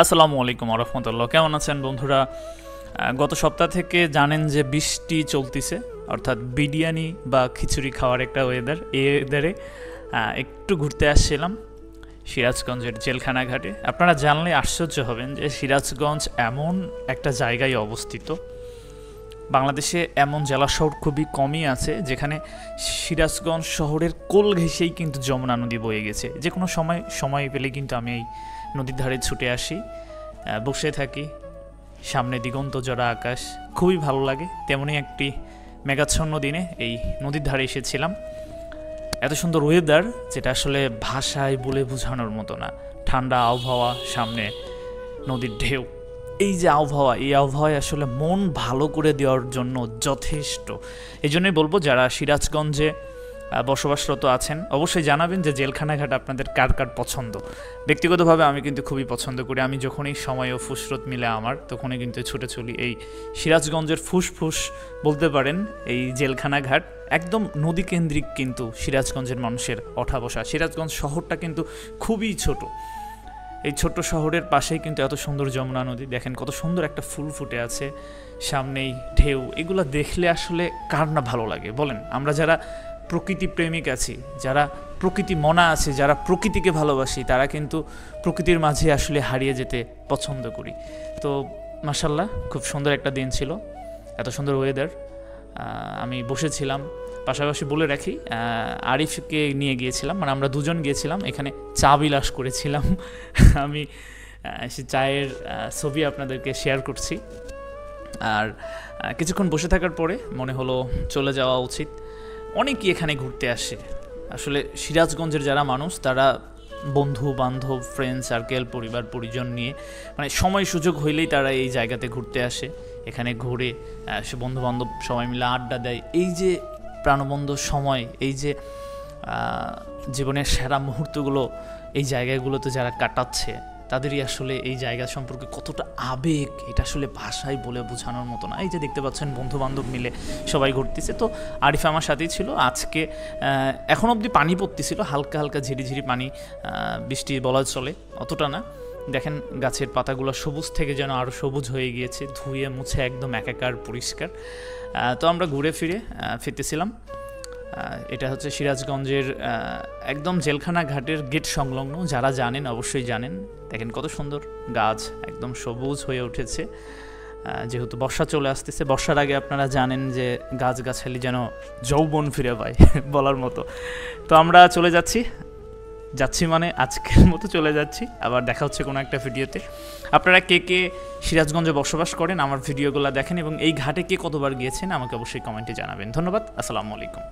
আসসালামু আলাইকুম রহমতুল্লাহ। কেমন আছেন বন্ধুরা? গত সপ্তাহ থেকে জানেন যে বৃষ্টি চলতেছে, অর্থাৎ বিরিয়ানি বা খিচুড়ি খাওয়ার একটা ওয়েদার। এই ওয়েদারে একটু ঘুরতে আসছিলাম সিরাজগঞ্জের জেলখানা ঘাটে। আপনারা জানলে আশ্চর্য হবেন যে সিরাজগঞ্জ এমন একটা জায়গায় অবস্থিত। বাংলাদেশে এমন জেলা শহর খুবই কমই আছে যেখানে সিরাজগঞ্জ শহরের কোল ঘেঁষেই কিন্তু যমুনা নদী বয়ে গেছে। যে কোনো সময় পেলে কিন্তু আমি এই নদীর ধারে ছুটে আসি, বসে থাকি, সামনে দিগন্ত জোড়া আকাশ, খুবই ভালো লাগে। তেমনই একটি মেঘাচ্ছন্ন দিনে এই নদীর ধারে এসেছিলাম। এত সুন্দর ওয়েদার যেটা আসলে ভাষায় বলে বোঝানোর মতো না। ঠান্ডা আবহাওয়া, সামনে নদীর ঢেউ, এই যে আবহাওয়া, এই আবহাওয়ায় আসলে মন ভালো করে দেওয়ার জন্য যথেষ্ট। এই জন্যই বলবো যারা সিরাজগঞ্জে বসবাসরত আছেন অবশ্যই জানাবেন যে জেলখানা ঘাট আপনাদের কার কার পছন্দ। ব্যক্তিগতভাবে আমি কিন্তু খুবই পছন্দ করি। আমি যখনই সময় ও ফুসরত মিলে আমার, তখনই কিন্তু ছুটে চলি এই সিরাজগঞ্জের ফুসফুস বলতে পারেন এই জেলখানা ঘাট। একদম নদী কেন্দ্রিক কিন্তু সিরাজগঞ্জের মানুষের ওঠা বসা। সিরাজগঞ্জ শহরটা কিন্তু খুবই ছোট। এই ছোট্ট শহরের পাশেই কিন্তু এত সুন্দর যমুনা নদী। দেখেন কত সুন্দর একটা ফুল ফুটে আছে, সামনেই ঢেউ। এগুলো দেখলে আসলে কার না ভালো লাগে বলেন? আমরা যারা প্রকৃতি প্রেমিক আছি, যারা প্রকৃতি মনা আছে, যারা প্রকৃতিকে ভালোবাসি, তারা কিন্তু প্রকৃতির মাঝে আসলে হারিয়ে যেতে পছন্দ করি। তো মাশাল্লাহ, খুব সুন্দর একটা দিন ছিল, এত সুন্দর ওয়েদার। আমি বসেছিলাম। পাশাপাশি বলে রাখি, আরিফকে নিয়ে গিয়েছিলাম, মানে আমরা দুজন গিয়েছিলাম, এখানে চা বিলাস করেছিলাম। আমি সে চায়ের ছবি আপনাদেরকে শেয়ার করছি। আর কিছুক্ষণ বসে থাকার পরে মনে হলো চলে যাওয়া উচিত। অনেকেই এখানে ঘুরতে আসে। আসলে সিরাজগঞ্জের যারা মানুষ, তারা বন্ধু বান্ধব, ফ্রেন্ড সার্কেল, পরিবার পরিজন নিয়ে, মানে সময় সুযোগ হইলেই তারা এই জায়গাতে ঘুরতে আসে। এখানে ঘুরে সে বন্ধু বান্ধব সবাই মিলে আড্ডা দেয়। এই যে প্রাণবন্ত সময়, এই যে জীবনের সেরা মুহূর্তগুলো এই জায়গাগুলোতে যারা কাটাচ্ছে, তাদেরই আসলে এই জায়গা সম্পর্কে কতটা আবেগ, এটা আসলে ভাষায় বলে বোঝানোর মতো না। এই যে দেখতে পাচ্ছেন বন্ধু বান্ধব মিলে সবাই ঘুরতেছে। তো আরিফ আমার সাথেই ছিল। আজকে এখন অবধি পানি পড়তেছিল, হালকা হালকা ঝিরিঝিরি পানি, বৃষ্টি বলা চলে, অতটা না। দেখেন গাছের পাতাগুলো সবুজ থেকে যেন আরও সবুজ হয়ে গিয়েছে, ধুয়ে মুছে একদম একাকার পরিষ্কার। তো আমরা ঘুরে ফিরতেছিলাম। এটা হচ্ছে সিরাজগঞ্জের একদম জেলখানা ঘাটের গেট সংলগ্ন। যারা জানেন অবশ্যই জানেন। দেখেন কত সুন্দর গাছ, একদম সবুজ হয়ে উঠেছে। যেহেতু বর্ষা চলে আসতেছে, বর্ষার আগে আপনারা জানেন যে গাছগাছালি যেন যৌবন ফিরে পায় বলার মতো। তো আমরা চলে যাচ্ছি মানে আজকের মতো চলে যাচ্ছি। আবার দেখা হচ্ছে কোনো একটা ভিডিওতে। আপনারা কে কে সিরাজগঞ্জে বসবাস করেন, আমার ভিডিওগুলো দেখেন এবং এই ঘাটে কে কতবার গিয়েছেন আমাকে অবশ্যই কমেন্টে জানাবেন। ধন্যবাদ। আসসালামু আলাইকুম।